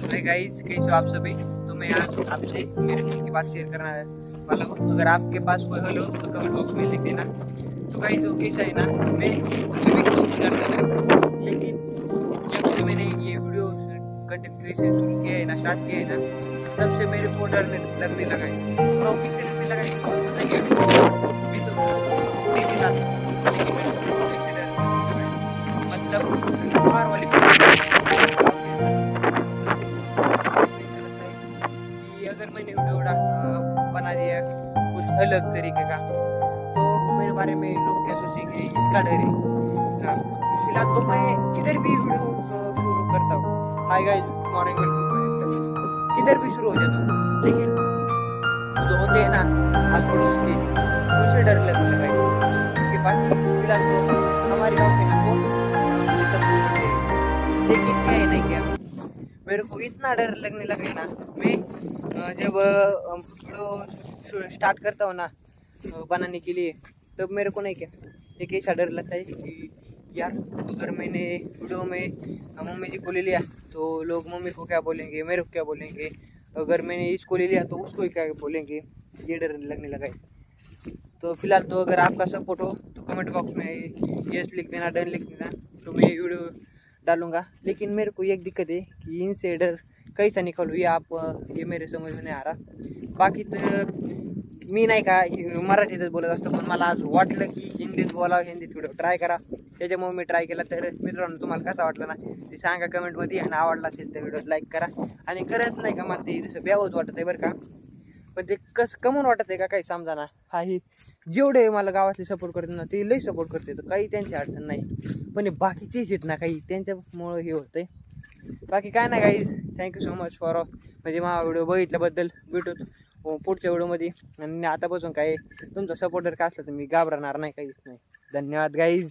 Hi guys, कैसे हो आप सभी। तो मैं आज आपसे मेरे दिल की बात शेयर करना है वाला हूँ। अगर आपके पास कोई हल हो तो कमेंट बॉक्स में लिख देना। तो गाइस वो कैसा है ना, मैं कभी भी किसी से डरता नहीं, लेकिन जब से मैंने ये वीडियो कंटेंट क्रिएशन शुरू किया है ना, स्टार्ट किया है ना, तब से मेरे को डर लगने लगा है। और किससे लगने लगा है पता है क्या? मैं तो नहीं भी जाता, लेकिन मेरे को पब्लिक से डर लगता है। मतलब बाहर वाली ऐसा लगता है कि अगर मैंने वीडियो बना दिया कुछ अलग तरीके का, तो मेरे बारे में लोग क्या सोचेंगे, इसका डर है। हाँ, फिलहाल तो मैं किधर भी वीडियो शुरू करता हूँ, हाय गाइस, गुड मॉर्निंग, किधर भी शुरू हो जाता हूँ, लेकिन जो होते हैं ना आस पड़ोस के, उनसे डर लगने लगा है। क्योंकि बाकी फिलहाल तो हमारे गाँव के ना बहुत ये सब करते हैं, लेकिन क्या है नहीं क्या, मेरे को इतना डर लगने लगा है ना। मैं जब वीडियो स्टार्ट करता हूँ ना बनाने के लिए, तब मेरे को नहीं क्या एक ऐसा डर लगता है कि यार अगर मैंने वीडियो में मम्मी जी को ले लिया तो लोग मम्मी को क्या बोलेंगे, मेरे को क्या बोलेंगे, अगर मैंने इसको ले लिया तो उसको ही क्या बोलेंगे, ये डर लगने लगा है। तो फिलहाल तो अगर आपका सपोर्ट हो तो कमेंट बॉक्स में यस लिख देना, डन लिख देना, तो मैं वीडियो डालूंगा। लेकिन मेरे को एक दिक्कत है कि इनसे डर कैसा निकलू ये ये मेरे समज में नाही आ रहा। बाकी तर मी नाही का मराठीतच बोलत असतो, पण मला आज वाटलं की हिंदीत बोलावं, हिंदीत व्हिडिओ ट्राय करा, त्याच्यामुळे मी ट्राय केला। तर मित्रांनो तुम्हाला कसा वाटला ना ते सांगा कमेंटमध्ये, आणि आवडला असेल तर व्हिडिओ लाईक करा। आणि खरंच नाही का मला ते जसं बेवच वाटत आहे बरं का, पण ते कसं कमून वाटत आहे का काही समजा ना। हा ही जेवढे मला गावातले सपोर्ट करते ना ते लई सपोर्ट करते, तर काही त्यांची अडचण नाही, पण बाकीचेच आहेत ना काही, त्यांच्यामुळं हे होतंय। बाकी काय नाही guys, thank you so much for म्हणजे माझा व्हिडिओ बघितल्याबद्दल। भेटू पुढच्या व्हिडिओमध्ये, आणि आतापासून काय तुमचा सपोर्ट जर का असला तर मी घाबरणार नाही, काहीच नाही। धन्यवाद गाईज।